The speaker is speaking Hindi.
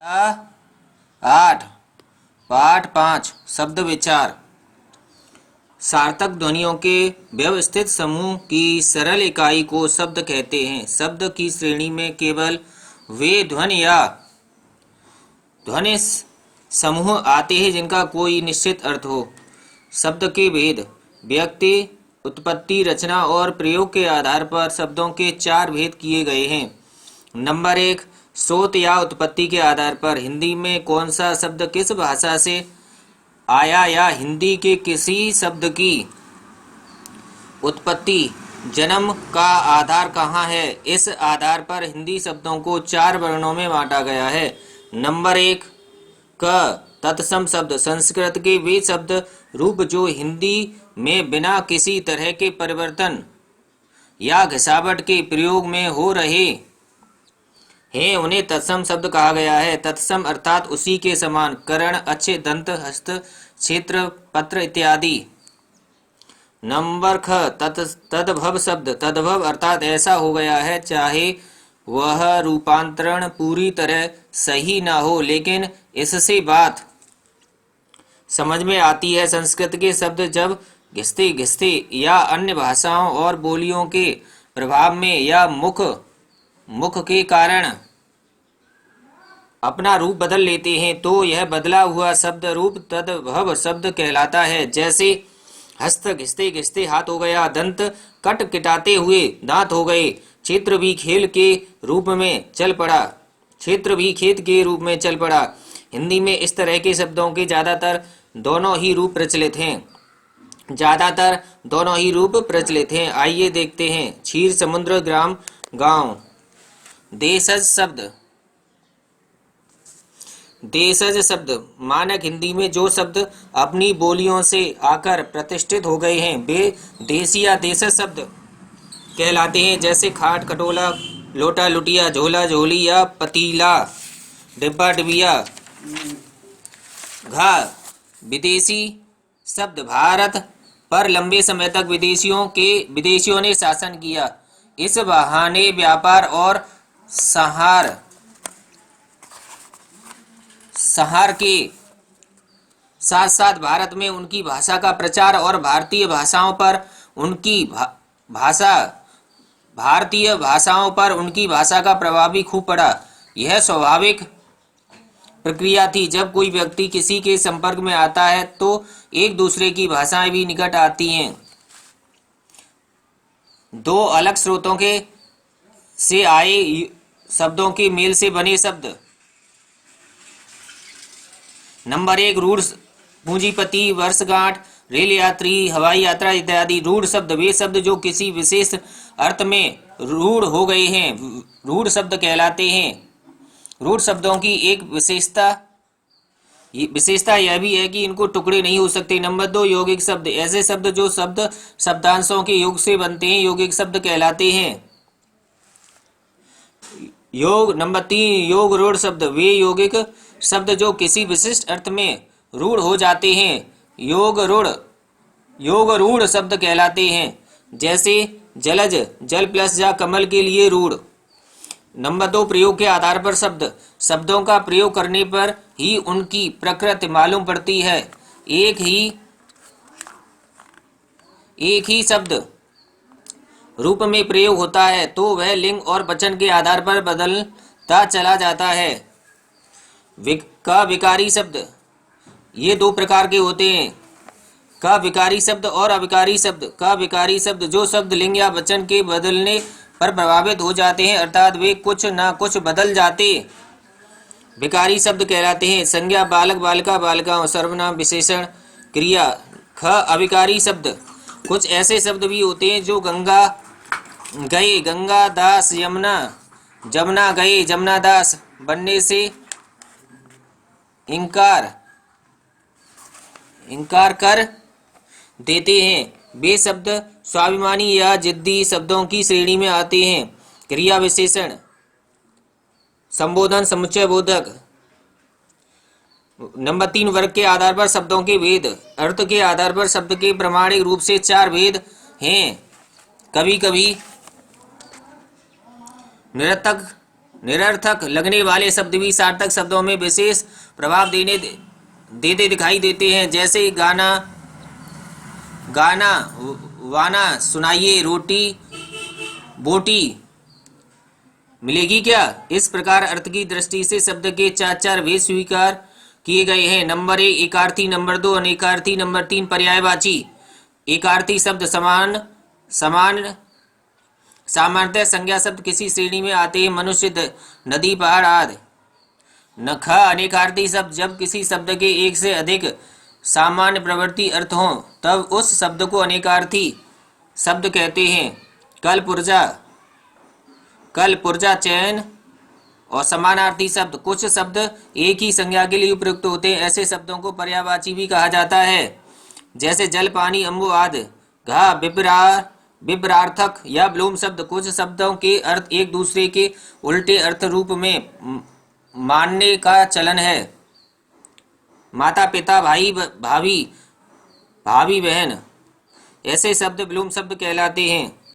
8 पाठ 5 शब्द विचार। सार्थक ध्वनियों के व्यवस्थित समूह की सरल इकाई को शब्द कहते हैं। शब्द की श्रेणी में केवल वे ध्वनि या ध्वनि समूह आते हैं जिनका कोई निश्चित अर्थ हो। शब्द के भेद। व्यक्ति, उत्पत्ति, रचना और प्रयोग के आधार पर शब्दों के 4 भेद किए गए हैं। नंबर 1, स्रोत या उत्पत्ति के आधार पर। हिंदी में कौन सा शब्द किस भाषा से आया या हिंदी के किसी शब्द की उत्पत्ति, जन्म का आधार कहाँ है। इस आधार पर हिंदी शब्दों को 4 वर्णों में बांटा गया है। नंबर 1, क तत्सम शब्द। संस्कृत के वे शब्द रूप जो हिंदी में बिना किसी तरह के परिवर्तन या घिसावट के प्रयोग में हो रहे हैं उन्हें तत्सम शब्द कहा गया है। तत्सम अर्थात उसी के समान। कर्ण, अक्ष, दंत, हस्त, क्षेत्र, पत्र इत्यादि। नंबर ख तद्भव शब्द। तद्भव अर्थात ऐसा हो गया है, चाहे वह रूपांतरण पूरी तरह सही ना हो, लेकिन इससे बात समझ में आती है। संस्कृत के शब्द जब घिसते घिसते या अन्य भाषाओं और बोलियों के प्रभाव में या मुख के कारण अपना रूप बदल लेते हैं तो यह बदला हुआ शब्द रूप तद्भव शब्द कहलाता है। जैसे हस्त घिसते घिसते हाथ हो गया, दंत कट किटाते हुए दांत हो गए, क्षेत्र भी खेल के रूप में चल पड़ा, क्षेत्र भी खेत के रूप में चल पड़ा। हिंदी में इस तरह के शब्दों के ज्यादातर दोनों ही रूप प्रचलित हैं। आइए देखते हैं। क्षीर समुद्र, ग्राम, गांव। देशज शब्द। देशज शब्द मानक हिंदी में जो शब्द अपनी बोलियों से आकर प्रतिष्ठित हो गए हैं वे देशी या देशज शब्द कहलाते हैं। जैसे खाट, खटोला, लोटा, लुटिया, झोला, झोली या पतीला, डिब्बा, डिबिया। घा विदेशी शब्द। भारत पर लंबे समय तक विदेशियों ने शासन किया। इस बहाने व्यापार और संहार के साथ साथ भारत में उनकी भाषा का प्रचार और भारतीय भाषाओं पर उनकी भाषा का प्रभाव भी खूब पड़ा। यह स्वाभाविक प्रक्रिया थी। जब कोई व्यक्ति किसी के संपर्क में आता है तो एक दूसरे की भाषाएं भी निकट आती हैं। 2 अलग स्रोतों से आए शब्दों के मेल से बने शब्द। नंबर 1, रूढ़। पूंजीपति, वर्षगांठ, रेल यात्री, हवाई यात्रा इत्यादि। रूढ़ शब्द वे शब्द जो किसी विशेष अर्थ में रूढ़ हो गए हैं रूढ़ शब्द कहलाते हैं। रूढ़ शब्दों की एक विशेषता यह भी है कि इनको टुकड़े नहीं हो सकते। नंबर 2, यौगिक शब्द। ऐसे शब्द जो शब्दांशों के योग से बनते हैं यौगिक शब्द कहलाते हैं। नंबर 3, योग रूढ़ शब्द। वे यौगिक शब्द जो किसी विशिष्ट अर्थ में रूढ़ हो जाते हैं योग रूढ़ शब्द कहलाते हैं। जैसे जलज, जल प्लस या कमल के लिए रूढ़। नंबर 2, प्रयोग के आधार पर शब्द। शब्दों का प्रयोग करने पर ही उनकी प्रकृति मालूम पड़ती है। एक ही शब्द रूप में प्रयोग होता है तो वह लिंग और वचन के आधार पर बदलता चला जाता है। विकारी शब्द। ये 2 प्रकार के होते हैं, का विकारी शब्द और अविकारी शब्द। का विकारी शब्द जो शब्द लिंग या वचन के बदलने पर प्रभावित हो जाते हैं, अर्थात वे कुछ ना कुछ बदल जाते विकारी शब्द कहलाते हैं। संज्ञा, बालक, बालिका, बालिकाओं, सर्वनाम, विशेषण, क्रिया। ख अविकारी शब्द। कुछ ऐसे शब्द भी होते हैं जो गंगा गए, गंगा दास, जमुना गए, जमुना दास बनने से इनकार कर देते हैं। वे शब्द स्वाभिमानी या जिद्दी शब्दों की श्रेणी में आते हैं। क्रिया, विशेषण, संबोधन, समुच्चय बोधक। नंबर 3, वर्ग के आधार पर शब्दों के भेद। अर्थ के आधार पर शब्द के प्रामाणिक रूप से 4 भेद हैं। कभी कभी निरर्थक लगने वाले शब्द भी सार्थक शब्दों में विशेष प्रभाव देते दिखाई देते हैं, जैसे गाना, गाना, वाना, सुनाइए, रोटी, बोटी, मिलेगी क्या। इस प्रकार अर्थ की दृष्टि से शब्द के चार चार भेद स्वीकार किए गए हैं। नंबर 1 एकार्थी, नंबर 2 अनेकार्थी, नंबर 3 पर्यायवाची। एकार्थी शब्द समान, समान, सामान्यतः संज्ञा शब्द किसी श्रेणी में आते हैं, मनुष्य, नदी, पहाड़ आदि। नख अनेकार्थी शब्द जब किसी शब्द के एक से अधिक सामान्य प्रवृत्ति अर्थ हों तब उस शब्द को अनेकार्थी शब्द कहते हैं। कल पुर्जा, कल पुर्जा चैन। और समानार्थी शब्द कुछ शब्द एक ही संज्ञा के लिए उपयुक्त होते हैं, ऐसे शब्दों को पर्यायवाची भी कहा जाता है, जैसे जल, पानी, अम्बु आदि। घा विपरार्थक या ब्लूम शब्द कुछ शब्दों के अर्थ एक दूसरे के उल्टे अर्थ रूप में मानने का चलन है। माता पिता, भाई भाभी, भाभी बहन, ऐसे शब्द ब्लूम शब्द कहलाते हैं।